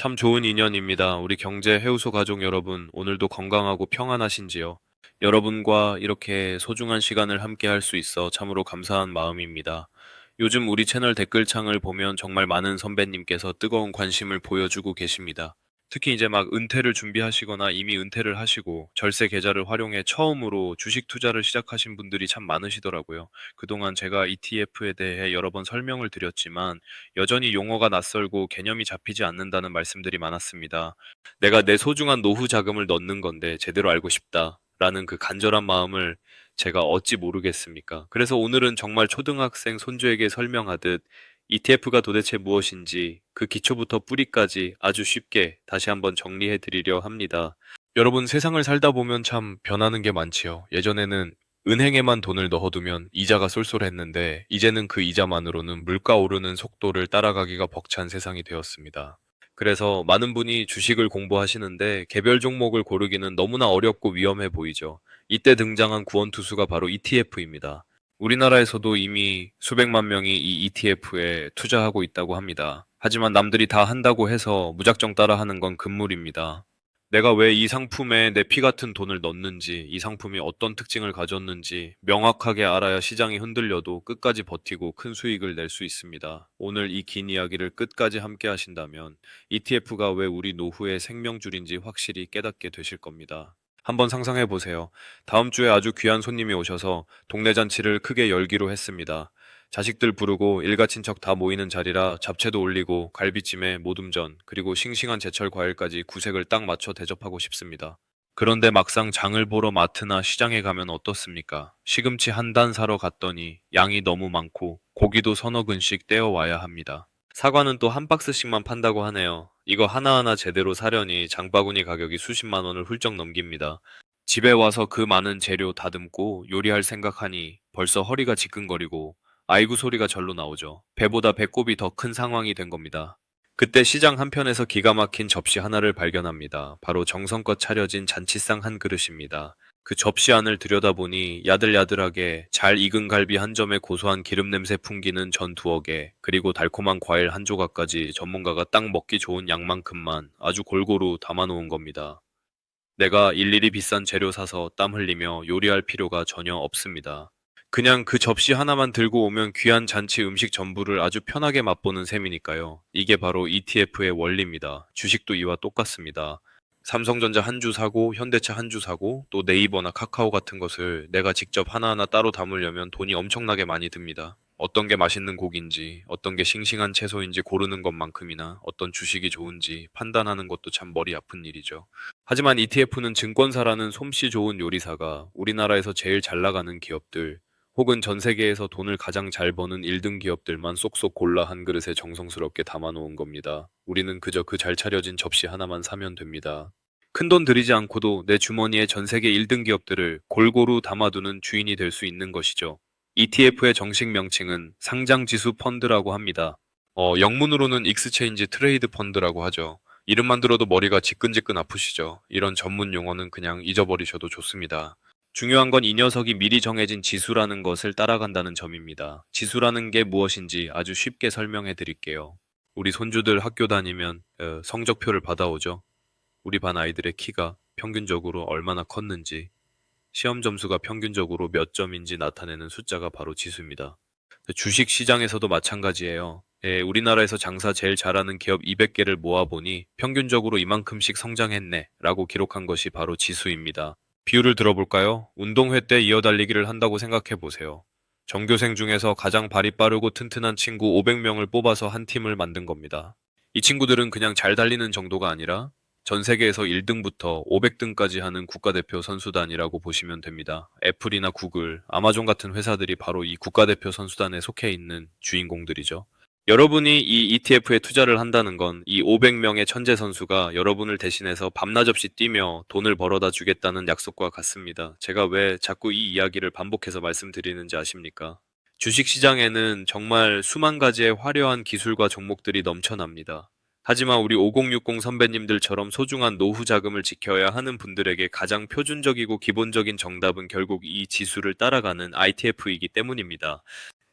참 좋은 인연입니다. 우리 경제 해우소 가족 여러분, 오늘도 건강하고 평안하신지요? 여러분과 이렇게 소중한 시간을 함께 할 수 있어 참으로 감사한 마음입니다. 요즘 우리 채널 댓글창을 보면 정말 많은 선배님께서 뜨거운 관심을 보여주고 계십니다. 특히 이제 막 은퇴를 준비하시거나 이미 은퇴를 하시고 절세 계좌를 활용해 처음으로 주식 투자를 시작하신 분들이 참 많으시더라고요. 그동안 제가 ETF에 대해 여러 번 설명을 드렸지만 여전히 용어가 낯설고 개념이 잡히지 않는다는 말씀들이 많았습니다. 내가 내 소중한 노후 자금을 넣는 건데 제대로 알고 싶다. 라는 그 간절한 마음을 제가 어찌 모르겠습니까? 그래서 오늘은 정말 초등학생 손주에게 설명하듯 ETF가 도대체 무엇인지 그 기초부터 뿌리까지 아주 쉽게 다시 한번 정리해 드리려 합니다. 여러분, 세상을 살다 보면 참 변하는 게 많지요. 예전에는 은행에만 돈을 넣어두면 이자가 쏠쏠했는데 이제는 그 이자만으로는 물가 오르는 속도를 따라가기가 벅찬 세상이 되었습니다. 그래서 많은 분이 주식을 공부하시는데 개별 종목을 고르기는 너무나 어렵고 위험해 보이죠. 이때 등장한 구원투수가 바로 ETF입니다. 우리나라에서도 이미 수백만 명이 이 ETF에 투자하고 있다고 합니다. 하지만 남들이 다 한다고 해서 무작정 따라하는 건 금물입니다. 내가 왜 이 상품에 내 피 같은 돈을 넣는지, 이 상품이 어떤 특징을 가졌는지 명확하게 알아야 시장이 흔들려도 끝까지 버티고 큰 수익을 낼 수 있습니다. 오늘 이 긴 이야기를 끝까지 함께 하신다면 ETF가 왜 우리 노후의 생명줄인지 확실히 깨닫게 되실 겁니다. 한번 상상해 보세요. 다음 주에 아주 귀한 손님이 오셔서 동네 잔치를 크게 열기로 했습니다. 자식들 부르고 일가 친척 다 모이는 자리라 잡채도 올리고 갈비찜에 모둠전 그리고 싱싱한 제철 과일까지 구색을 딱 맞춰 대접하고 싶습니다. 그런데 막상 장을 보러 마트나 시장에 가면 어떻습니까? 시금치 한 단 사러 갔더니 양이 너무 많고 고기도 서너 근씩 떼어와야 합니다. 사과는 또 한 박스씩만 판다고 하네요. 이거 하나하나 제대로 사려니 장바구니 가격이 수십만 원을 훌쩍 넘깁니다. 집에 와서 그 많은 재료 다듬고 요리할 생각하니 벌써 허리가 지끈거리고 아이고 소리가 절로 나오죠. 배보다 배꼽이 더 큰 상황이 된 겁니다. 그때 시장 한편에서 기가 막힌 접시 하나를 발견합니다. 바로 정성껏 차려진 잔치상 한 그릇입니다. 그 접시 안을 들여다보니 야들야들하게 잘 익은 갈비 한 점에 고소한 기름 냄새 풍기는 전 두어 개, 그리고 달콤한 과일 한 조각까지 전문가가 딱 먹기 좋은 양만큼만 아주 골고루 담아놓은 겁니다. 내가 일일이 비싼 재료 사서 땀 흘리며 요리할 필요가 전혀 없습니다. 그냥 그 접시 하나만 들고 오면 귀한 잔치 음식 전부를 아주 편하게 맛보는 셈이니까요. 이게 바로 ETF의 원리입니다. 주식도 이와 똑같습니다. 삼성전자 한 주 사고, 현대차 한 주 사고, 또 네이버나 카카오 같은 것을 내가 직접 하나하나 따로 담으려면 돈이 엄청나게 많이 듭니다. 어떤 게 맛있는 고기인지, 어떤 게 싱싱한 채소인지 고르는 것만큼이나 어떤 주식이 좋은지 판단하는 것도 참 머리 아픈 일이죠. 하지만 ETF는 증권사라는 솜씨 좋은 요리사가 우리나라에서 제일 잘 나가는 기업들, 혹은 전 세계에서 돈을 가장 잘 버는 1등 기업들만 쏙쏙 골라 한 그릇에 정성스럽게 담아놓은 겁니다. 우리는 그저 그 잘 차려진 접시 하나만 사면 됩니다. 큰돈 들이지 않고도 내 주머니에 전 세계 1등 기업들을 골고루 담아두는 주인이 될 수 있는 것이죠. ETF의 정식 명칭은 상장지수 펀드라고 합니다. 영문으로는 익스체인지 트레이드 펀드라고 하죠. 이름만 들어도 머리가 지끈지끈 아프시죠? 이런 전문 용어는 그냥 잊어버리셔도 좋습니다. 중요한 건 이 녀석이 미리 정해진 지수라는 것을 따라간다는 점입니다. 지수라는 게 무엇인지 아주 쉽게 설명해 드릴게요. 우리 손주들 학교 다니면 성적표를 받아오죠. 우리 반 아이들의 키가 평균적으로 얼마나 컸는지, 시험 점수가 평균적으로 몇 점인지 나타내는 숫자가 바로 지수입니다. 주식 시장에서도 마찬가지예요. 예, 우리나라에서 장사 제일 잘하는 기업 200개를 모아보니 평균적으로 이만큼씩 성장했네 라고 기록한 것이 바로 지수입니다. 비유를 들어볼까요? 운동회 때 이어달리기를 한다고 생각해 보세요. 전교생 중에서 가장 발이 빠르고 튼튼한 친구 500명을 뽑아서 한 팀을 만든 겁니다. 이 친구들은 그냥 잘 달리는 정도가 아니라 전 세계에서 1등부터 500등까지 하는 국가대표 선수단이라고 보시면 됩니다. 애플이나 구글, 아마존 같은 회사들이 바로 이 국가대표 선수단에 속해 있는 주인공들이죠. 여러분이 이 ETF에 투자를 한다는 건 이 500명의 천재 선수가 여러분을 대신해서 밤낮 없이 뛰며 돈을 벌어다 주겠다는 약속과 같습니다. 제가 왜 자꾸 이 이야기를 반복해서 말씀드리는지 아십니까? 주식 시장에는 정말 수만 가지의 화려한 기술과 종목들이 넘쳐납니다. 하지만 우리 5060 선배님들처럼 소중한 노후 자금을 지켜야 하는 분들에게 가장 표준적이고 기본적인 정답은 결국 이 지수를 따라가는 ITF이기 때문입니다.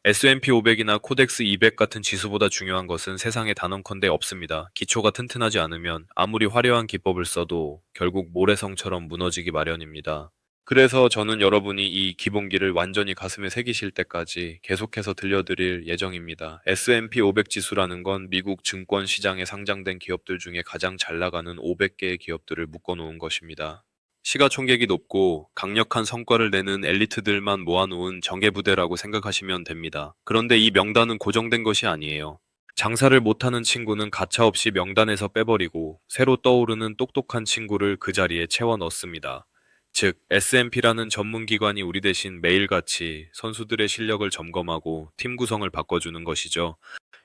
S&P 500이나 코덱스 200 같은 지수보다 중요한 것은 세상에 단언컨대 없습니다. 기초가 튼튼하지 않으면 아무리 화려한 기법을 써도 결국 모래성처럼 무너지기 마련입니다. 그래서 저는 여러분이 이 기본기를 완전히 가슴에 새기실 때까지 계속해서 들려드릴 예정입니다. S&P 500 지수라는 건 미국 증권 시장에 상장된 기업들 중에 가장 잘 나가는 500개의 기업들을 묶어놓은 것입니다. 시가총액이 높고 강력한 성과를 내는 엘리트들만 모아놓은 정예부대라고 생각하시면 됩니다. 그런데 이 명단은 고정된 것이 아니에요. 장사를 못하는 친구는 가차없이 명단에서 빼버리고 새로 떠오르는 똑똑한 친구를 그 자리에 채워 넣습니다. 즉, S&P라는 전문기관이 우리 대신 매일같이 선수들의 실력을 점검하고 팀 구성을 바꿔주는 것이죠.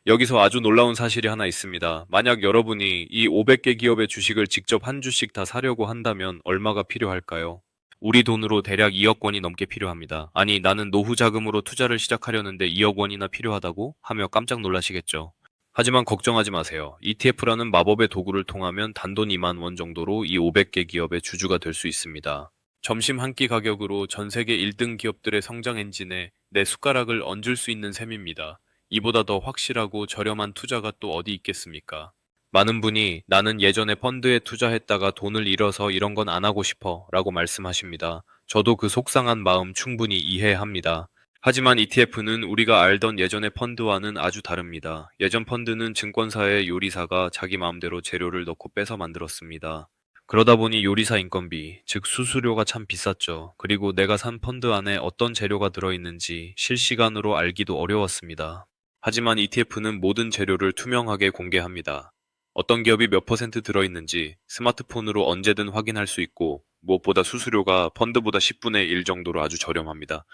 여기서 아주 놀라운 사실이 하나 있습니다. 만약 여러분이 이 500개 기업의 주식을 직접 한 주씩 다 사려고 한다면 얼마가 필요할까요? 우리 돈으로 대략 2억 원이 넘게 필요합니다. 아니, 나는 노후 자금으로 투자를 시작하려는데 2억 원이나 필요하다고? 하며 깜짝 놀라시겠죠. 하지만 걱정하지 마세요. ETF라는 마법의 도구를 통하면 단돈 2만 원 정도로 이 500개 기업의 주주가 될 수 있습니다. 점심 한 끼 가격으로 전 세계 1등 기업들의 성장 엔진에 내 숟가락을 얹을 수 있는 셈입니다. 이보다 더 확실하고 저렴한 투자가 또 어디 있겠습니까? 많은 분이 나는 예전에 펀드에 투자했다가 돈을 잃어서 이런 건 안 하고 싶어 라고 말씀하십니다. 저도 그 속상한 마음 충분히 이해합니다. 하지만 ETF는 우리가 알던 예전의 펀드와는 아주 다릅니다. 예전 펀드는 증권사의 요리사가 자기 마음대로 재료를 넣고 빼서 만들었습니다. 그러다 보니 요리사 인건비, 즉 수수료가 참 비쌌죠. 그리고 내가 산 펀드 안에 어떤 재료가 들어있는지 실시간으로 알기도 어려웠습니다. 하지만 ETF는 모든 재료를 투명하게 공개합니다. 어떤 기업이 몇 퍼센트 들어있는지 스마트폰으로 언제든 확인할 수 있고, 무엇보다 수수료가 펀드보다 10분의 1 정도로 아주 저렴합니다.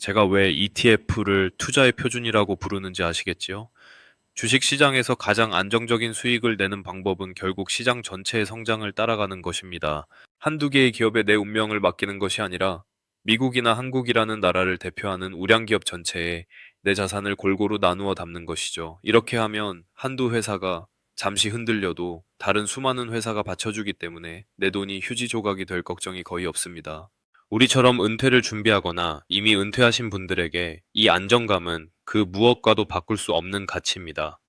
제가 왜 ETF를 투자의 표준이라고 부르는지 아시겠지요? 주식시장에서 가장 안정적인 수익을 내는 방법은 결국 시장 전체의 성장을 따라가는 것입니다. 한두 개의 기업에 내 운명을 맡기는 것이 아니라 미국이나 한국이라는 나라를 대표하는 우량기업 전체에 내 자산을 골고루 나누어 담는 것이죠. 이렇게 하면 한두 회사가 잠시 흔들려도 다른 수많은 회사가 받쳐주기 때문에 내 돈이 휴지 조각이 될 걱정이 거의 없습니다. 우리처럼 은퇴를 준비하거나 이미 은퇴하신 분들에게 이 안정감은 그 무엇과도 바꿀 수 없는 가치입니다.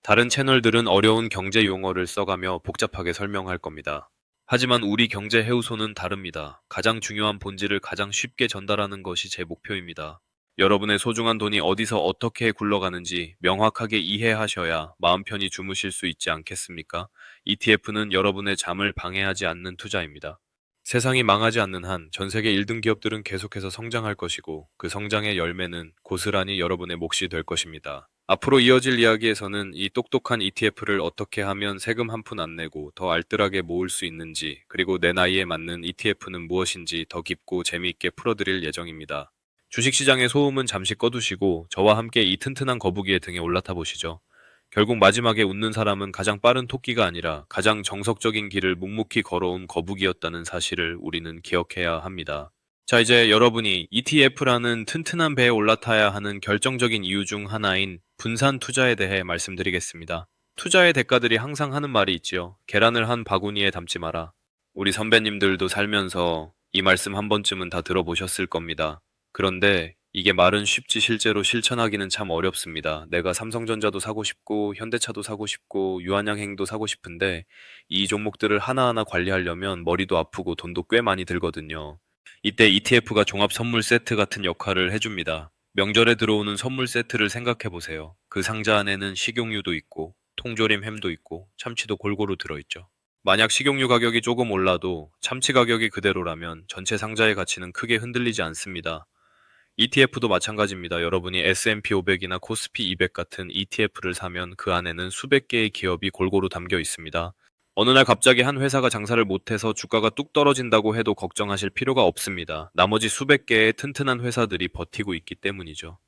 다른 채널들은 어려운 경제 용어를 써가며 복잡하게 설명할 겁니다. 하지만 우리 경제 해우소는 다릅니다. 가장 중요한 본질을 가장 쉽게 전달하는 것이 제 목표입니다. 여러분의 소중한 돈이 어디서 어떻게 굴러가는지 명확하게 이해하셔야 마음 편히 주무실 수 있지 않겠습니까? ETF는 여러분의 잠을 방해하지 않는 투자입니다. 세상이 망하지 않는 한 전 세계 1등 기업들은 계속해서 성장할 것이고 그 성장의 열매는 고스란히 여러분의 몫이 될 것입니다. 앞으로 이어질 이야기에서는 이 똑똑한 ETF를 어떻게 하면 세금 한 푼 안 내고 더 알뜰하게 모을 수 있는지, 그리고 내 나이에 맞는 ETF는 무엇인지 더 깊고 재미있게 풀어드릴 예정입니다. 주식시장의 소음은 잠시 꺼두시고 저와 함께 이 튼튼한 거북이의 등에 올라타 보시죠. 결국 마지막에 웃는 사람은 가장 빠른 토끼가 아니라 가장 정석적인 길을 묵묵히 걸어온 거북이였다는 사실을 우리는 기억해야 합니다. 자, 이제 여러분이 ETF라는 튼튼한 배에 올라타야 하는 결정적인 이유 중 하나인 분산 투자에 대해 말씀드리겠습니다. 투자의 대가들이 항상 하는 말이 있지요. 계란을 한 바구니에 담지 마라. 우리 선배님들도 살면서 이 말씀 한 번쯤은 다 들어보셨을 겁니다. 그런데 이게 말은 쉽지 실제로 실천하기는 참 어렵습니다. 내가 삼성전자도 사고 싶고 현대차도 사고 싶고 유한양행도 사고 싶은데 이 종목들을 하나하나 관리하려면 머리도 아프고 돈도 꽤 많이 들거든요. 이때 ETF가 종합 선물 세트 같은 역할을 해줍니다. 명절에 들어오는 선물 세트를 생각해 보세요. 그 상자 안에는 식용유도 있고 통조림 햄도 있고 참치도 골고루 들어있죠. 만약 식용유 가격이 조금 올라도 참치 가격이 그대로라면 전체 상자의 가치는 크게 흔들리지 않습니다. ETF도 마찬가지입니다. 여러분이 S&P 500이나 코스피 200 같은 ETF를 사면 그 안에는 수백 개의 기업이 골고루 담겨 있습니다. 어느 날 갑자기 한 회사가 장사를 못해서 주가가 뚝 떨어진다고 해도 걱정하실 필요가 없습니다. 나머지 수백 개의 튼튼한 회사들이 버티고 있기 때문이죠.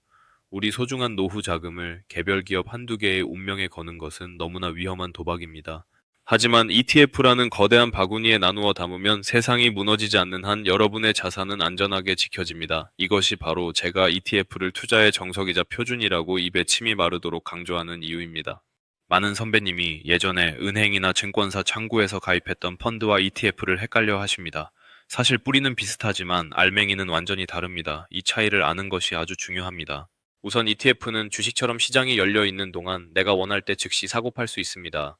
우리 소중한 노후 자금을 개별 기업 한두 개의 운명에 거는 것은 너무나 위험한 도박입니다. 하지만 ETF라는 거대한 바구니에 나누어 담으면 세상이 무너지지 않는 한 여러분의 자산은 안전하게 지켜집니다. 이것이 바로 제가 ETF를 투자의 정석이자 표준이라고 입에 침이 마르도록 강조하는 이유입니다. 많은 선배님이 예전에 은행이나 증권사 창구에서 가입했던 펀드와 ETF를 헷갈려 하십니다. 사실 뿌리는 비슷하지만 알맹이는 완전히 다릅니다. 이 차이를 아는 것이 아주 중요합니다. 우선 ETF는 주식처럼 시장이 열려 있는 동안 내가 원할 때 즉시 사고 팔 수 있습니다.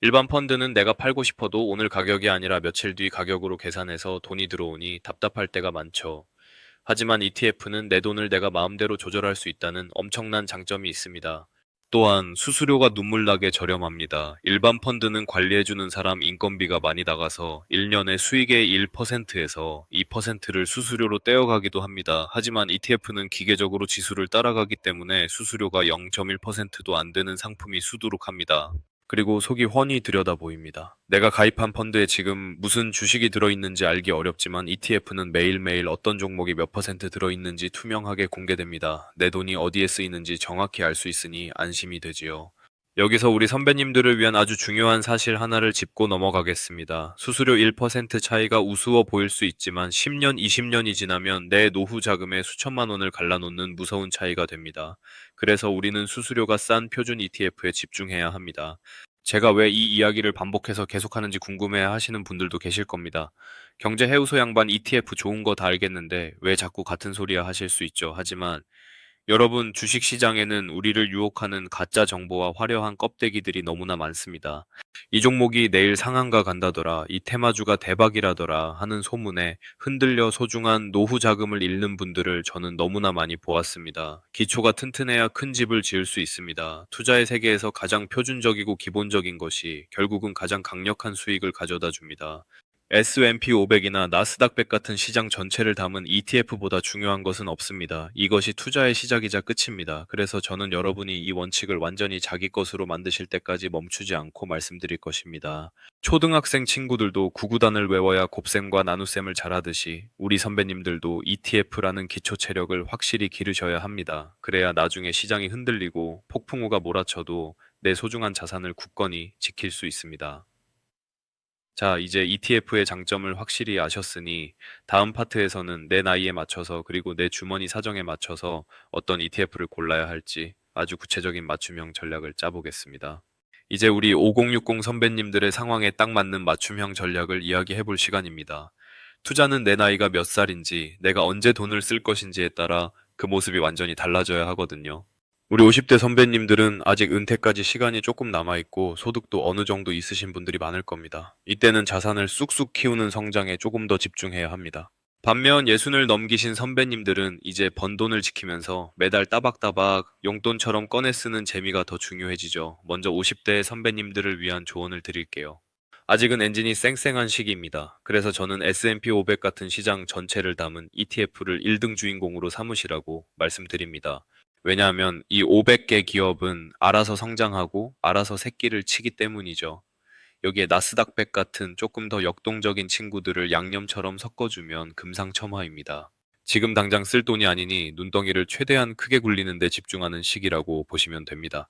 일반 펀드는 내가 팔고 싶어도 오늘 가격이 아니라 며칠 뒤 가격으로 계산해서 돈이 들어오니 답답할 때가 많죠. 하지만 ETF는 내 돈을 내가 마음대로 조절할 수 있다는 엄청난 장점이 있습니다. 또한 수수료가 눈물나게 저렴합니다. 일반 펀드는 관리해주는 사람 인건비가 많이 나가서 1년에 수익의 1%에서 2%를 수수료로 떼어가기도 합니다. 하지만 ETF는 기계적으로 지수를 따라가기 때문에 수수료가 0.1%도 안 되는 상품이 수두룩합니다. 그리고 속이 훤히 들여다 보입니다. 내가 가입한 펀드에 지금 무슨 주식이 들어있는지 알기 어렵지만 ETF는 매일매일 어떤 종목이 몇 퍼센트 들어있는지 투명하게 공개됩니다. 내 돈이 어디에 쓰이는지 정확히 알 수 있으니 안심이 되지요. 여기서 우리 선배님들을 위한 아주 중요한 사실 하나를 짚고 넘어가겠습니다. 수수료 1% 차이가 우스워 보일 수 있지만 10년, 20년이 지나면 내 노후 자금에 수천만 원을 갈라놓는 무서운 차이가 됩니다. 그래서 우리는 수수료가 싼 표준 ETF에 집중해야 합니다. 제가 왜 이 이야기를 반복해서 계속하는지 궁금해 하시는 분들도 계실 겁니다. 경제 해우소 양반 ETF 좋은 거 다 알겠는데 왜 자꾸 같은 소리야 하실 수 있죠. 하지만 여러분, 주식시장에는 우리를 유혹하는 가짜 정보와 화려한 껍데기들이 너무나 많습니다. 이 종목이 내일 상한가 간다더라, 이 테마주가 대박이라더라 하는 소문에 흔들려 소중한 노후 자금을 잃는 분들을 저는 너무나 많이 보았습니다. 기초가 튼튼해야 큰 집을 지을 수 있습니다. 투자의 세계에서 가장 표준적이고 기본적인 것이 결국은 가장 강력한 수익을 가져다 줍니다. S&P 500이나 나스닥 100 같은 시장 전체를 담은 ETF보다 중요한 것은 없습니다. 이것이 투자의 시작이자 끝입니다. 그래서 저는 여러분이 이 원칙을 완전히 자기 것으로 만드실 때까지 멈추지 않고 말씀드릴 것입니다. 초등학생 친구들도 구구단을 외워야 곱셈과 나눗셈을 잘하듯이 우리 선배님들도 ETF라는 기초 체력을 확실히 기르셔야 합니다. 그래야 나중에 시장이 흔들리고 폭풍우가 몰아쳐도 내 소중한 자산을 굳건히 지킬 수 있습니다. 자, 이제 ETF의 장점을 확실히 아셨으니 다음 파트에서는 내 나이에 맞춰서 그리고 내 주머니 사정에 맞춰서 어떤 ETF를 골라야 할지 아주 구체적인 맞춤형 전략을 짜보겠습니다. 이제 우리 5060 선배님들의 상황에 딱 맞는 맞춤형 전략을 이야기해 볼 시간입니다. 투자는 내 나이가 몇 살인지, 내가 언제 돈을 쓸 것인지에 따라 그 모습이 완전히 달라져야 하거든요. 우리 50대 선배님들은 아직 은퇴까지 시간이 조금 남아있고 소득도 어느 정도 있으신 분들이 많을 겁니다. 이때는 자산을 쑥쑥 키우는 성장에 조금 더 집중해야 합니다. 반면 예순을 넘기신 선배님들은 이제 번 돈을 지키면서 매달 따박따박 용돈처럼 꺼내 쓰는 재미가 더 중요해지죠. 먼저 50대 선배님들을 위한 조언을 드릴게요. 아직은 엔진이 쌩쌩한 시기입니다. 그래서 저는 S&P 500 같은 시장 전체를 담은 ETF를 1등 주인공으로 삼으시라고 말씀드립니다. 왜냐하면 이 500개 기업은 알아서 성장하고 알아서 새끼를 치기 때문이죠. 여기에 나스닥 100 같은 조금 더 역동적인 친구들을 양념처럼 섞어주면 금상첨화입니다. 지금 당장 쓸 돈이 아니니 눈덩이를 최대한 크게 굴리는 데 집중하는 시기라고 보시면 됩니다.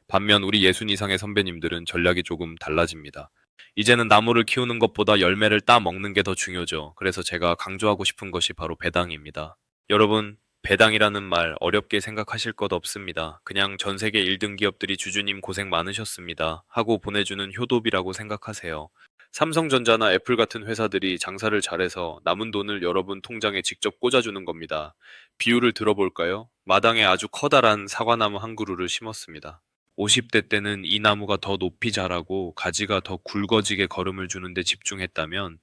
반면 우리 60 이상의 선배님들은 전략이 조금 달라집니다. 이제는 나무를 키우는 것보다 열매를 따 먹는 게 더 중요죠. 그래서 제가 강조하고 싶은 것이 바로 배당입니다. 여러분, 배당이라는 말 어렵게 생각하실 것 없습니다. 그냥 전 세계 1등 기업들이 주주님 고생 많으셨습니다 하고 보내주는 효도비라고 생각하세요. 삼성전자나 애플 같은 회사들이 장사를 잘해서 남은 돈을 여러분 통장에 직접 꽂아주는 겁니다. 비유를 들어볼까요? 마당에 아주 커다란 사과나무 한 그루를 심었습니다. 50대 때는 이 나무가 더 높이 자라고 가지가 더 굵어지게 걸음을 주는데 집중했다면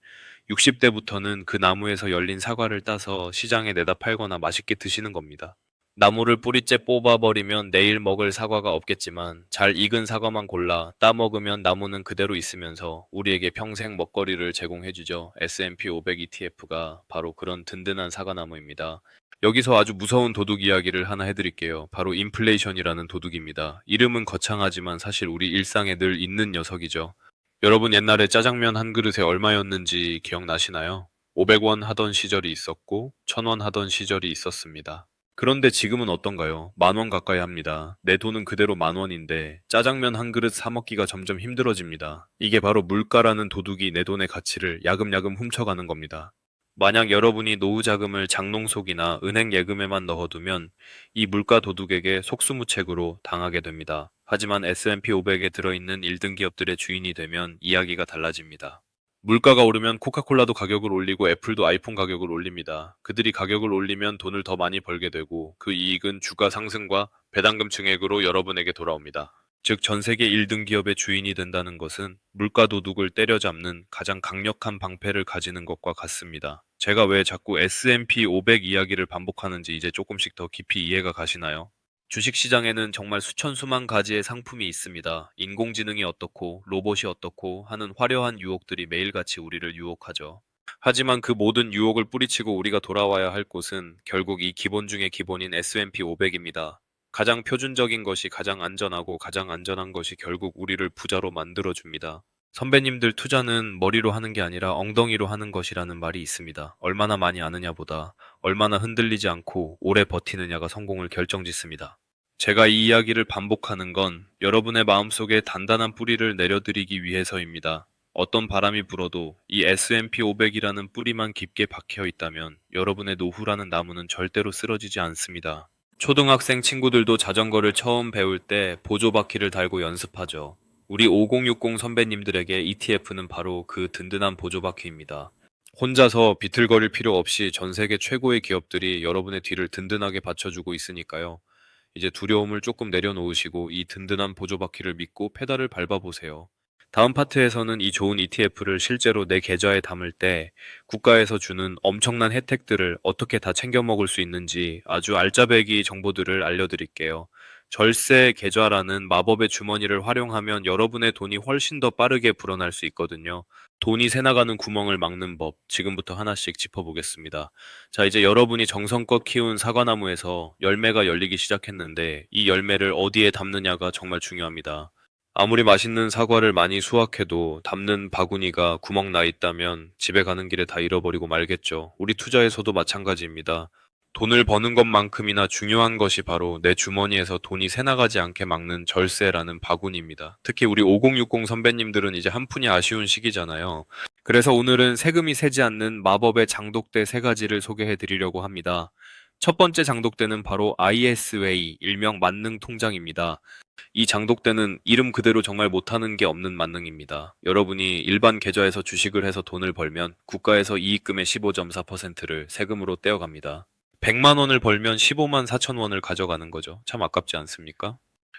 60대부터는 그 나무에서 열린 사과를 따서 시장에 내다 팔거나 맛있게 드시는 겁니다. 나무를 뿌리째 뽑아버리면 내일 먹을 사과가 없겠지만 잘 익은 사과만 골라 따 먹으면 나무는 그대로 있으면서 우리에게 평생 먹거리를 제공해주죠. S&P 500 ETF가 바로 그런 든든한 사과나무입니다. 여기서 아주 무서운 도둑 이야기를 하나 해드릴게요. 바로 인플레이션이라는 도둑입니다. 이름은 거창하지만 사실 우리 일상에 늘 있는 녀석이죠. 여러분 옛날에 짜장면 한 그릇에 얼마였는지 기억나시나요? 500원 하던 시절이 있었고 1000원 하던 시절이 있었습니다. 그런데 지금은 어떤가요? 10,000원 가까이 합니다. 내 돈은 그대로 10,000원인데 짜장면 한 그릇 사 먹기가 점점 힘들어집니다. 이게 바로 물가라는 도둑이 내 돈의 가치를 야금야금 훔쳐가는 겁니다. 만약 여러분이 노후 자금을 장롱속이나 은행 예금에만 넣어두면 이 물가 도둑에게 속수무책으로 당하게 됩니다. 하지만 S&P 500에 들어있는 1등 기업들의 주인이 되면 이야기가 달라집니다. 물가가 오르면 코카콜라도 가격을 올리고 애플도 아이폰 가격을 올립니다. 그들이 가격을 올리면 돈을 더 많이 벌게 되고 그 이익은 주가 상승과 배당금 증액으로 여러분에게 돌아옵니다. 즉, 전 세계 1등 기업의 주인이 된다는 것은 물가 도둑을 때려잡는 가장 강력한 방패를 가지는 것과 같습니다. 제가 왜 자꾸 S&P 500 이야기를 반복하는지 이제 조금씩 더 깊이 이해가 가시나요? 주식시장에는 정말 수천 수만 가지의 상품이 있습니다. 인공지능이 어떻고 로봇이 어떻고 하는 화려한 유혹들이 매일같이 우리를 유혹하죠. 하지만 그 모든 유혹을 뿌리치고 우리가 돌아와야 할 곳은 결국 이 기본 중의 기본인 S&P 500입니다. 가장 표준적인 것이 가장 안전하고 가장 안전한 것이 결국 우리를 부자로 만들어줍니다. 선배님들, 투자는 머리로 하는 게 아니라 엉덩이로 하는 것이라는 말이 있습니다. 얼마나 많이 아느냐보다 얼마나 흔들리지 않고 오래 버티느냐가 성공을 결정짓습니다. 제가 이 이야기를 반복하는 건 여러분의 마음속에 단단한 뿌리를 내려드리기 위해서입니다. 어떤 바람이 불어도 이 S&P 500이라는 뿌리만 깊게 박혀 있다면 여러분의 노후라는 나무는 절대로 쓰러지지 않습니다. 초등학생 친구들도 자전거를 처음 배울 때 보조바퀴를 달고 연습하죠. 우리 5060 선배님들에게 ETF는 바로 그 든든한 보조바퀴입니다. 혼자서 비틀거릴 필요 없이 전 세계 최고의 기업들이 여러분의 뒤를 든든하게 받쳐주고 있으니까요. 이제 두려움을 조금 내려놓으시고 이 든든한 보조바퀴를 믿고 페달을 밟아보세요. 다음 파트에서는 이 좋은 ETF를 실제로 내 계좌에 담을 때 국가에서 주는 엄청난 혜택들을 어떻게 다 챙겨 먹을 수 있는지 아주 알짜배기 정보들을 알려드릴게요. 절세 계좌라는 마법의 주머니를 활용하면 여러분의 돈이 훨씬 더 빠르게 불어날 수 있거든요. 돈이 새나가는 구멍을 막는 법, 지금부터 하나씩 짚어보겠습니다. 자, 이제 여러분이 정성껏 키운 사과나무에서 열매가 열리기 시작했는데 이 열매를 어디에 담느냐가 정말 중요합니다. 아무리 맛있는 사과를 많이 수확해도 담는 바구니가 구멍 나 있다면 집에 가는 길에 다 잃어버리고 말겠죠. 우리 투자에서도 마찬가지입니다. 돈을 버는 것만큼이나 중요한 것이 바로 내 주머니에서 돈이 새나가지 않게 막는 절세라는 바구니입니다. 특히 우리 5060 선배님들은 이제 한 푼이 아쉬운 시기잖아요. 그래서 오늘은 세금이 새지 않는 마법의 장독대 세 가지를 소개해 드리려고 합니다. 첫 번째 장독대는 바로 ISA, 일명 만능 통장입니다. 이 장독대는 이름 그대로 정말 못하는 게 없는 만능입니다. 여러분이 일반 계좌에서 주식을 해서 돈을 벌면 국가에서 이익금의 15.4%를 세금으로 떼어갑니다. 100만 원을 벌면 15만 4천 원을 가져가는 거죠. 참 아깝지 않습니까?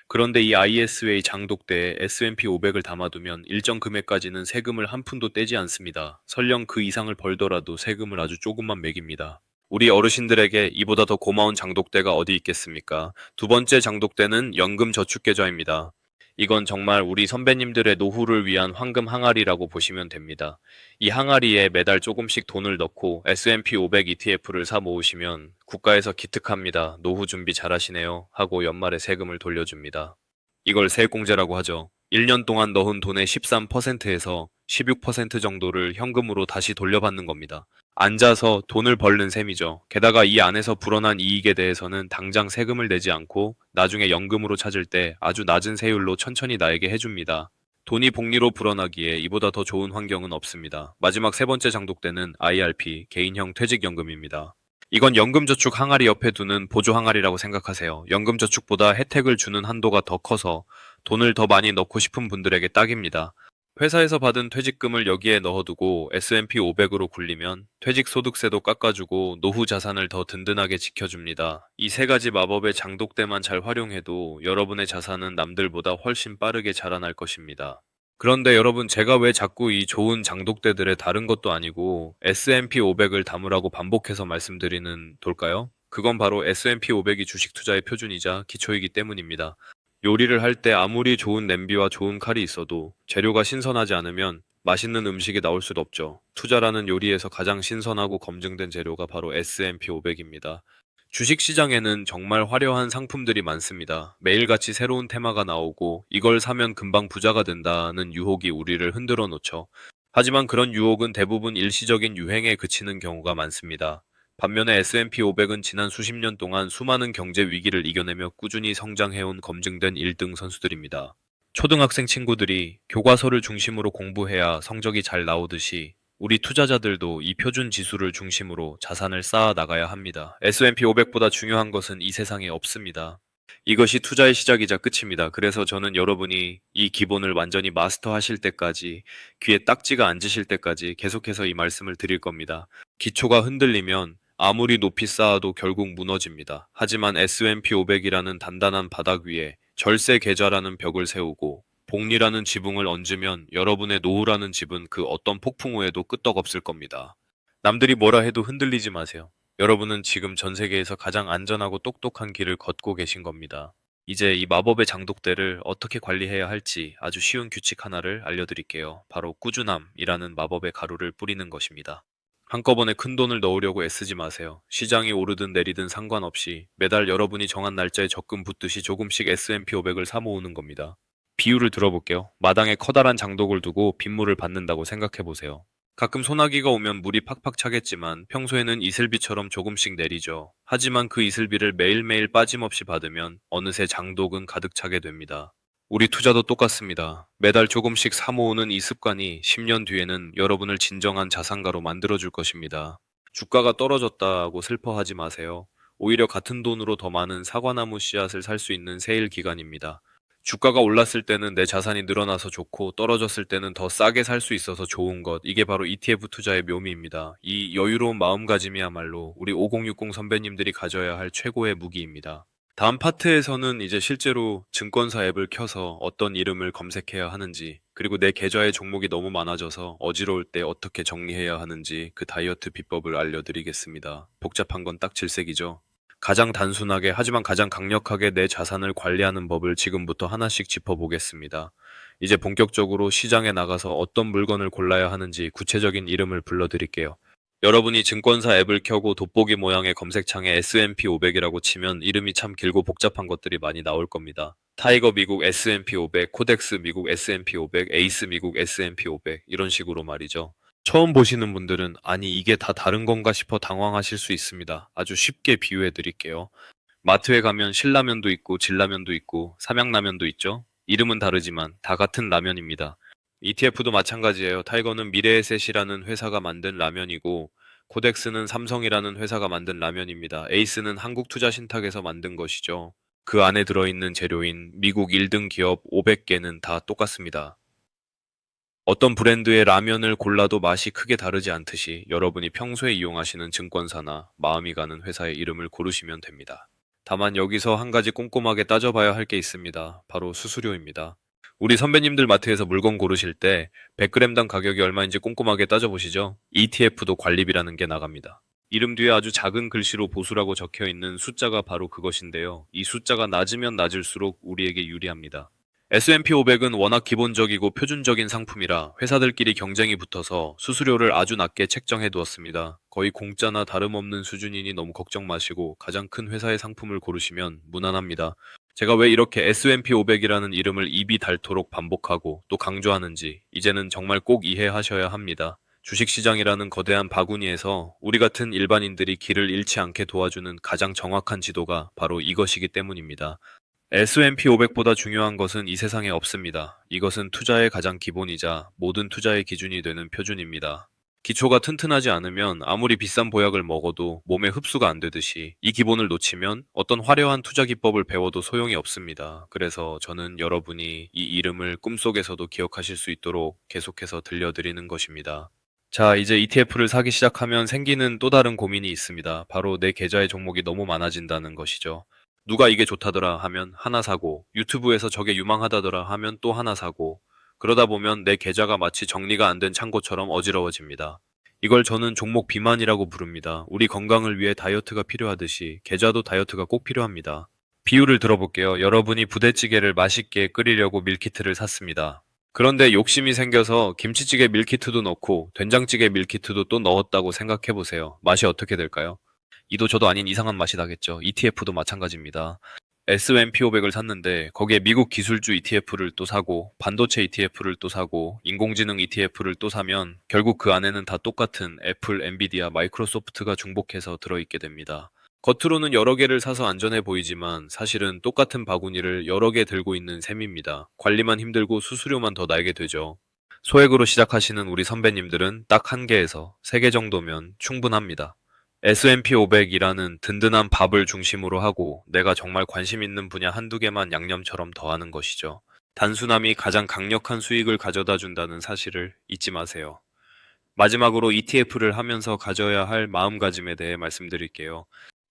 그런데 이 ISA 장독대에 S&P 500을 담아두면 일정 금액까지는 세금을 한 푼도 떼지 않습니다. 설령 그 이상을 벌더라도 세금을 아주 조금만 매깁니다. 우리 어르신들에게 이보다 더 고마운 장독대가 어디 있겠습니까? 두 번째 장독대는 연금저축계좌입니다. 이건 정말 우리 선배님들의 노후를 위한 황금 항아리라고 보시면 됩니다. 이 항아리에 매달 조금씩 돈을 넣고 S&P 500 ETF를 사 모으시면 국가에서 기특합니다. 노후 준비 잘하시네요. 하고 연말에 세금을 돌려줍니다. 이걸 세액공제라고 하죠. 1년 동안 넣은 돈의 13%에서 16% 정도를 현금으로 다시 돌려받는 겁니다. 앉아서 돈을 벌는 셈이죠. 게다가 이 안에서 불어난 이익에 대해서는 당장 세금을 내지 않고 나중에 연금으로 찾을 때 아주 낮은 세율로 천천히 나에게 해줍니다. 돈이 복리로 불어나기에 이보다 더 좋은 환경은 없습니다. 마지막 세 번째 장독대는 IRP, 개인형 퇴직연금입니다. 이건 연금저축 항아리 옆에 두는 보조 항아리라고 생각하세요. 연금저축보다 혜택을 주는 한도가 더 커서 돈을 더 많이 넣고 싶은 분들에게 딱입니다. 회사에서 받은 퇴직금을 여기에 넣어두고 S&P 500으로 굴리면 퇴직소득세도 깎아주고 노후 자산을 더 든든하게 지켜줍니다. 이 세 가지 마법의 장독대만 잘 활용해도 여러분의 자산은 남들보다 훨씬 빠르게 자라날 것입니다. 그런데 여러분, 제가 왜 자꾸 이 좋은 장독대들의 다른 것도 아니고 S&P 500을 담으라고 반복해서 말씀드리는 돌까요? 그건 바로 S&P 500이 주식 투자의 표준이자 기초이기 때문입니다. 요리를 할 때 아무리 좋은 냄비와 좋은 칼이 있어도 재료가 신선하지 않으면 맛있는 음식이 나올 수도 없죠. 투자라는 요리에서 가장 신선하고 검증된 재료가 바로 S&P 500입니다. 주식시장에는 정말 화려한 상품들이 많습니다. 매일같이 새로운 테마가 나오고 이걸 사면 금방 부자가 된다는 유혹이 우리를 흔들어 놓죠. 하지만 그런 유혹은 대부분 일시적인 유행에 그치는 경우가 많습니다. 반면에 S&P 500은 지난 수십 년 동안 수많은 경제 위기를 이겨내며 꾸준히 성장해온 검증된 1등 선수들입니다. 초등학생 친구들이 교과서를 중심으로 공부해야 성적이 잘 나오듯이 우리 투자자들도 이 표준 지수를 중심으로 자산을 쌓아 나가야 합니다. S&P 500보다 중요한 것은 이 세상에 없습니다. 이것이 투자의 시작이자 끝입니다. 그래서 저는 여러분이 이 기본을 완전히 마스터하실 때까지, 귀에 딱지가 앉으실 때까지 계속해서 이 말씀을 드릴 겁니다. 기초가 흔들리면 아무리 높이 쌓아도 결국 무너집니다. 하지만 S&P 500이라는 단단한 바닥 위에 절세 계좌라는 벽을 세우고 복리라는 지붕을 얹으면 여러분의 노후라는 집은 그 어떤 폭풍 후에도 끄떡없을 겁니다. 남들이 뭐라 해도 흔들리지 마세요. 여러분은 지금 전 세계에서 가장 안전하고 똑똑한 길을 걷고 계신 겁니다. 이제 이 마법의 장독대를 어떻게 관리해야 할지 아주 쉬운 규칙 하나를 알려드릴게요. 바로 꾸준함이라는 마법의 가루를 뿌리는 것입니다. 한꺼번에 큰 돈을 넣으려고 애쓰지 마세요. 시장이 오르든 내리든 상관없이 매달 여러분이 정한 날짜에 적금 붙듯이 조금씩 S&P 500을 사 모으는 겁니다. 비유를 들어볼게요. 마당에 커다란 장독을 두고 빗물을 받는다고 생각해 보세요. 가끔 소나기가 오면 물이 팍팍 차겠지만 평소에는 이슬비처럼 조금씩 내리죠. 하지만 그 이슬비를 매일매일 빠짐없이 받으면 어느새 장독은 가득 차게 됩니다. 우리 투자도 똑같습니다. 매달 조금씩 사 모으는 이 습관이 10년 뒤에는 여러분을 진정한 자산가로 만들어줄 것입니다. 주가가 떨어졌다고 슬퍼하지 마세요. 오히려 같은 돈으로 더 많은 사과나무 씨앗을 살 수 있는 세일 기간입니다. 주가가 올랐을 때는 내 자산이 늘어나서 좋고 떨어졌을 때는 더 싸게 살 수 있어서 좋은 것. 이게 바로 ETF 투자의 묘미입니다. 이 여유로운 마음가짐이야말로 우리 5060 선배님들이 가져야 할 최고의 무기입니다. 다음 파트에서는 이제 실제로 증권사 앱을 켜서 어떤 이름을 검색해야 하는지, 그리고 내 계좌의 종목이 너무 많아져서 어지러울 때 어떻게 정리해야 하는지 그 다이어트 비법을 알려드리겠습니다. 복잡한 건 딱 질색이죠. 가장 단순하게 하지만 가장 강력하게 내 자산을 관리하는 법을 지금부터 하나씩 짚어보겠습니다. 이제 본격적으로 시장에 나가서 어떤 물건을 골라야 하는지 구체적인 이름을 불러드릴게요. 여러분이 증권사 앱을 켜고 돋보기 모양의 검색창에 S&P 500이라고 치면 이름이 참 길고 복잡한 것들이 많이 나올 겁니다. 타이거 미국 S&P 500, 코덱스 미국 S&P 500, 에이스 미국 S&P 500 이런 식으로 말이죠. 처음 보시는 분들은 아니 이게 다 다른 건가 싶어 당황하실 수 있습니다. 아주 쉽게 비유해 드릴게요. 마트에 가면 신라면도 있고 진라면도 있고 삼양라면도 있죠. 이름은 다르지만 다 같은 라면입니다. ETF도 마찬가지예요. 타이거는 미래에셋이라는 회사가 만든 라면이고 코덱스는 삼성이라는 회사가 만든 라면입니다. 에이스는 한국투자신탁에서 만든 것이죠. 그 안에 들어있는 재료인 미국 1등 기업 500개는 다 똑같습니다. 어떤 브랜드의 라면을 골라도 맛이 크게 다르지 않듯이 여러분이 평소에 이용하시는 증권사나 마음이 가는 회사의 이름을 고르시면 됩니다. 다만 여기서 한 가지 꼼꼼하게 따져봐야 할 게 있습니다. 바로 수수료입니다. 우리 선배님들 마트에서 물건 고르실 때 100g당 가격이 얼마인지 꼼꼼하게 따져보시죠. ETF도 관리비라는 게 나갑니다. 이름 뒤에 아주 작은 글씨로 보수라고 적혀 있는 숫자가 바로 그것인데요. 이 숫자가 낮으면 낮을수록 우리에게 유리합니다. S&P 500은 워낙 기본적이고 표준적인 상품이라 회사들끼리 경쟁이 붙어서 수수료를 아주 낮게 책정해 두었습니다. 거의 공짜나 다름없는 수준이니 너무 걱정 마시고 가장 큰 회사의 상품을 고르시면 무난합니다. 제가 왜 이렇게 S&P 500이라는 이름을 입이 닳도록 반복하고 또 강조하는지 이제는 정말 꼭 이해하셔야 합니다. 주식시장이라는 거대한 바구니에서 우리 같은 일반인들이 길을 잃지 않게 도와주는 가장 정확한 지도가 바로 이것이기 때문입니다. S&P 500보다 중요한 것은 이 세상에 없습니다. 이것은 투자의 가장 기본이자 모든 투자의 기준이 되는 표준입니다. 기초가 튼튼하지 않으면 아무리 비싼 보약을 먹어도 몸에 흡수가 안 되듯이 이 기본을 놓치면 어떤 화려한 투자 기법을 배워도 소용이 없습니다. 그래서 저는 여러분이 이 이름을 꿈속에서도 기억하실 수 있도록 계속해서 들려드리는 것입니다. 자, 이제 ETF를 사기 시작하면 생기는 또 다른 고민이 있습니다. 바로 내 계좌의 종목이 너무 많아진다는 것이죠. 누가 이게 좋다더라 하면 하나 사고, 유튜브에서 저게 유망하다더라 하면 또 하나 사고, 그러다 보면 내 계좌가 마치 정리가 안 된 창고처럼 어지러워집니다. 이걸 저는 종목 비만이라고 부릅니다. 우리 건강을 위해 다이어트가 필요하듯이 계좌도 다이어트가 꼭 필요합니다. 비유를 들어볼게요. 여러분이 부대찌개를 맛있게 끓이려고 밀키트를 샀습니다. 그런데 욕심이 생겨서 김치찌개 밀키트도 넣고 된장찌개 밀키트도 또 넣었다고 생각해보세요. 맛이 어떻게 될까요? 이도 저도 아닌 이상한 맛이 나겠죠. ETF도 마찬가지입니다. S&P 500을 샀는데 거기에 미국 기술주 ETF를 또 사고 반도체 ETF를 또 사고 인공지능 ETF를 또 사면 결국 그 안에는 다 똑같은 애플, 엔비디아, 마이크로소프트가 중복해서 들어있게 됩니다. 겉으로는 여러 개를 사서 안전해 보이지만 사실은 똑같은 바구니를 여러 개 들고 있는 셈입니다. 관리만 힘들고 수수료만 더 나게 되죠. 소액으로 시작하시는 우리 선배님들은 딱 한 개에서 세 개 정도면 충분합니다. S&P 500이라는 든든한 밥을 중심으로 하고 내가 정말 관심 있는 분야 한두 개만 양념처럼 더하는 것이죠. 단순함이 가장 강력한 수익을 가져다 준다는 사실을 잊지 마세요. 마지막으로 ETF를 하면서 가져야 할 마음가짐에 대해 말씀드릴게요.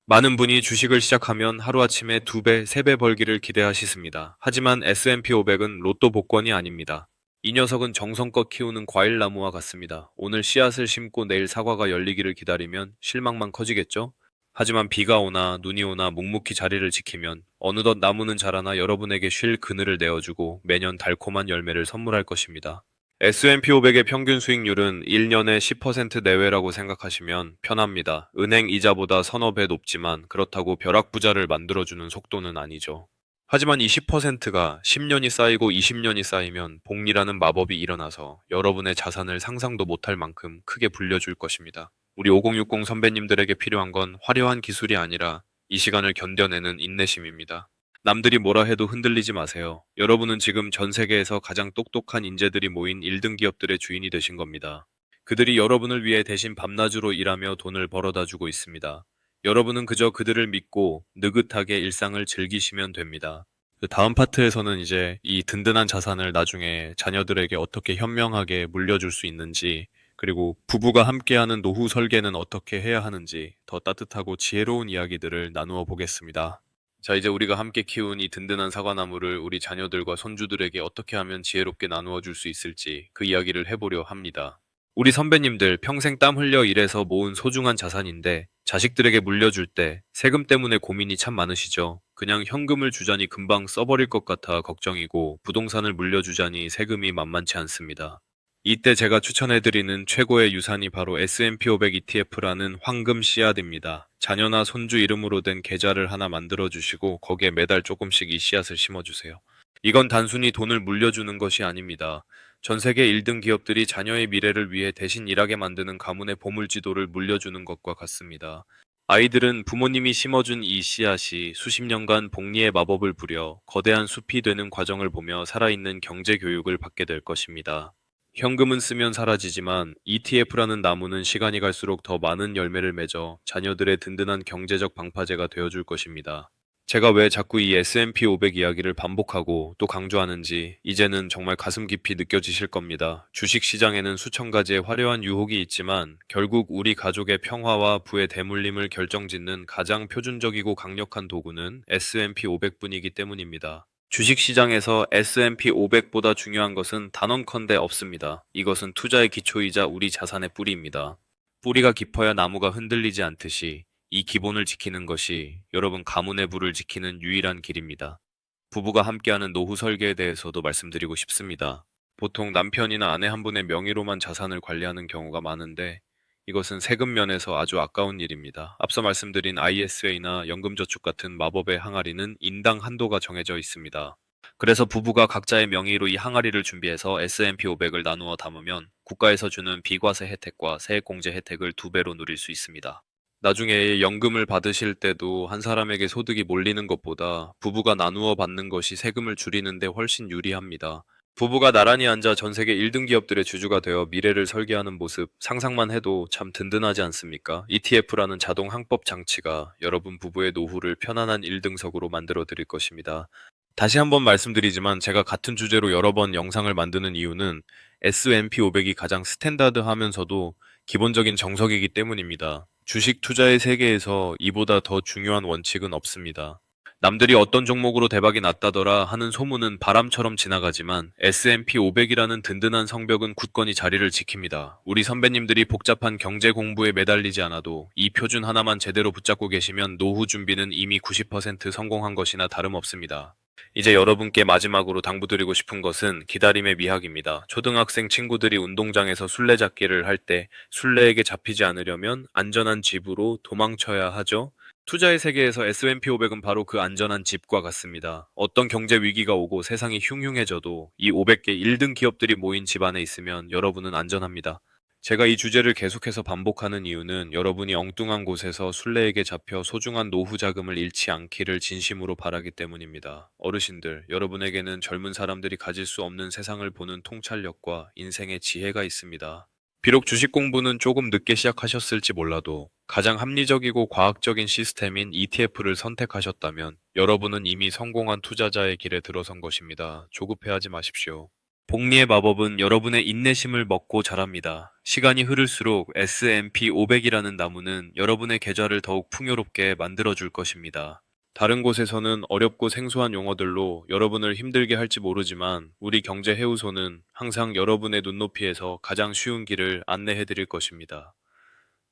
많은 분이 주식을 시작하면 하루아침에 2배, 3배 벌기를 기대하시습니다. 하지만 S&P 500은 로또 복권이 아닙니다. 이 녀석은 정성껏 키우는 과일나무와 같습니다. 오늘 씨앗을 심고 내일 사과가 열리기를 기다리면 실망만 커지겠죠? 하지만 비가 오나 눈이 오나 묵묵히 자리를 지키면 어느덧 나무는 자라나 여러분에게 쉴 그늘을 내어주고 매년 달콤한 열매를 선물할 것입니다. S&P 500의 평균 수익률은 1년에 10% 내외라고 생각하시면 편합니다. 은행 이자보다 서너 배 높지만 그렇다고 벼락부자를 만들어주는 속도는 아니죠. 하지만 이 10%가 10년이 쌓이고 20년이 쌓이면 복리라는 마법이 일어나서 여러분의 자산을 상상도 못할 만큼 크게 불려줄 것입니다. 우리 5060 선배님들에게 필요한 건 화려한 기술이 아니라 이 시간을 견뎌내는 인내심입니다. 남들이 뭐라 해도 흔들리지 마세요. 여러분은 지금 전 세계에서 가장 똑똑한 인재들이 모인 1등 기업들의 주인이 되신 겁니다. 그들이 여러분을 위해 대신 밤낮으로 일하며 돈을 벌어다 주고 있습니다. 여러분은 그저 그들을 믿고 느긋하게 일상을 즐기시면 됩니다. 그 다음 파트에서는 이제 이 든든한 자산을 나중에 자녀들에게 어떻게 현명하게 물려줄 수 있는지, 그리고 부부가 함께하는 노후 설계는 어떻게 해야 하는지 더 따뜻하고 지혜로운 이야기들을 나누어 보겠습니다. 자, 이제 우리가 함께 키운 이 든든한 사과나무를 우리 자녀들과 손주들에게 어떻게 하면 지혜롭게 나누어 줄 수 있을지 그 이야기를 해보려 합니다. 우리 선배님들 평생 땀 흘려 일해서 모은 소중한 자산인데 자식들에게 물려줄 때 세금 때문에 고민이 참 많으시죠? 그냥 현금을 주자니 금방 써버릴 것 같아 걱정이고 부동산을 물려주자니 세금이 만만치 않습니다. 이때 제가 추천해드리는 최고의 유산이 바로 S&P 500 ETF라는 황금 씨앗입니다. 자녀나 손주 이름으로 된 계좌를 하나 만들어주시고 거기에 매달 조금씩 이 씨앗을 심어주세요. 이건 단순히 돈을 물려주는 것이 아닙니다. 전 세계 1등 기업들이 자녀의 미래를 위해 대신 일하게 만드는 가문의 보물지도를 물려주는 것과 같습니다. 아이들은 부모님이 심어준 이 씨앗이 수십 년간 복리의 마법을 부려 거대한 숲이 되는 과정을 보며 살아있는 경제 교육을 받게 될 것입니다. 현금은 쓰면 사라지지만 ETF라는 나무는 시간이 갈수록 더 많은 열매를 맺어 자녀들의 든든한 경제적 방파제가 되어줄 것입니다. 제가 왜 자꾸 이 S&P 500 이야기를 반복하고 또 강조하는지 이제는 정말 가슴 깊이 느껴지실 겁니다. 주식 시장에는 수천 가지의 화려한 유혹이 있지만 결국 우리 가족의 평화와 부의 대물림을 결정짓는 가장 표준적이고 강력한 도구는 S&P 500뿐이기 때문입니다. 주식시장에서 S&P 500보다 중요한 것은 단언컨대 없습니다. 이것은 투자의 기초이자 우리 자산의 뿌리입니다. 뿌리가 깊어야 나무가 흔들리지 않듯이 이 기본을 지키는 것이 여러분 가문의 부를 지키는 유일한 길입니다. 부부가 함께하는 노후 설계에 대해서도 말씀드리고 싶습니다. 보통 남편이나 아내 한 분의 명의로만 자산을 관리하는 경우가 많은데 이것은 세금 면에서 아주 아까운 일입니다. 앞서 말씀드린 ISA나 연금저축 같은 마법의 항아리는 인당 한도가 정해져 있습니다. 그래서 부부가 각자의 명의로 이 항아리를 준비해서 S&P 500을 나누어 담으면 국가에서 주는 비과세 혜택과 세액공제 혜택을 2배로 누릴 수 있습니다. 나중에 연금을 받으실 때도 한 사람에게 소득이 몰리는 것보다 부부가 나누어 받는 것이 세금을 줄이는데 훨씬 유리합니다. 부부가 나란히 앉아 전 세계 1등 기업들의 주주가 되어 미래를 설계하는 모습 상상만 해도 참 든든하지 않습니까? ETF라는 자동 항법 장치가 여러분 부부의 노후를 편안한 1등석으로 만들어 드릴 것입니다. 다시 한번 말씀드리지만 제가 같은 주제로 여러 번 영상을 만드는 이유는 S&P 500이 가장 스탠다드하면서도 기본적인 정석이기 때문입니다. 주식 투자의 세계에서 이보다 더 중요한 원칙은 없습니다. 남들이 어떤 종목으로 대박이 났다더라 하는 소문은 바람처럼 지나가지만 S&P 500이라는 든든한 성벽은 굳건히 자리를 지킵니다. 우리 선배님들이 복잡한 경제 공부에 매달리지 않아도 이 표준 하나만 제대로 붙잡고 계시면 노후 준비는 이미 90% 성공한 것이나 다름없습니다. 이제 여러분께 마지막으로 당부드리고 싶은 것은 기다림의 미학입니다. 초등학생 친구들이 운동장에서 술래잡기를 할 때 술래에게 잡히지 않으려면 안전한 집으로 도망쳐야 하죠. 투자의 세계에서 S&P 500은 바로 그 안전한 집과 같습니다. 어떤 경제 위기가 오고 세상이 흉흉해져도 이 500개 1등 기업들이 모인 집 안에 있으면 여러분은 안전합니다. 제가 이 주제를 계속해서 반복하는 이유는 여러분이 엉뚱한 곳에서 술래에게 잡혀 소중한 노후 자금을 잃지 않기를 진심으로 바라기 때문입니다. 어르신들, 여러분에게는 젊은 사람들이 가질 수 없는 세상을 보는 통찰력과 인생의 지혜가 있습니다. 비록 주식 공부는 조금 늦게 시작하셨을지 몰라도 가장 합리적이고 과학적인 시스템인 ETF를 선택하셨다면 여러분은 이미 성공한 투자자의 길에 들어선 것입니다. 조급해하지 마십시오. 복리의 마법은 여러분의 인내심을 먹고 자랍니다. 시간이 흐를수록 S&P 500이라는 나무는 여러분의 계좌를 더욱 풍요롭게 만들어줄 것입니다. 다른 곳에서는 어렵고 생소한 용어들로 여러분을 힘들게 할지 모르지만 우리 경제해우소는 항상 여러분의 눈높이에서 가장 쉬운 길을 안내해 드릴 것입니다.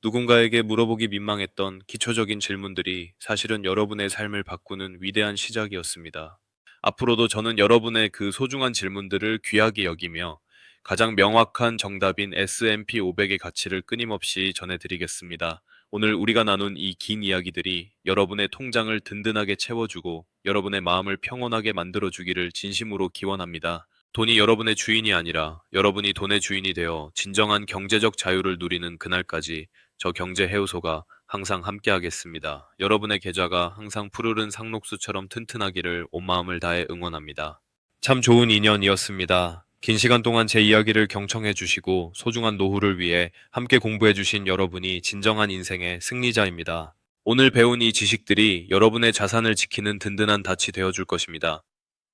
누군가에게 물어보기 민망했던 기초적인 질문들이 사실은 여러분의 삶을 바꾸는 위대한 시작이었습니다. 앞으로도 저는 여러분의 그 소중한 질문들을 귀하게 여기며 가장 명확한 정답인 S&P 500의 가치를 끊임없이 전해드리겠습니다. 오늘 우리가 나눈 이 긴 이야기들이 여러분의 통장을 든든하게 채워주고 여러분의 마음을 평온하게 만들어주기를 진심으로 기원합니다. 돈이 여러분의 주인이 아니라 여러분이 돈의 주인이 되어 진정한 경제적 자유를 누리는 그날까지 저 경제해우소가 항상 함께하겠습니다. 여러분의 계좌가 항상 푸르른 상록수처럼 튼튼하기를 온 마음을 다해 응원합니다. 참 좋은 인연이었습니다. 긴 시간 동안 제 이야기를 경청해 주시고 소중한 노후를 위해 함께 공부해 주신 여러분이 진정한 인생의 승리자입니다. 오늘 배운 이 지식들이 여러분의 자산을 지키는 든든한 닻이 되어 줄 것입니다.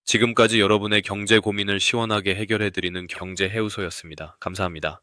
지금까지 여러분의 경제 고민을 시원하게 해결해 드리는 경제해우소였습니다. 감사합니다.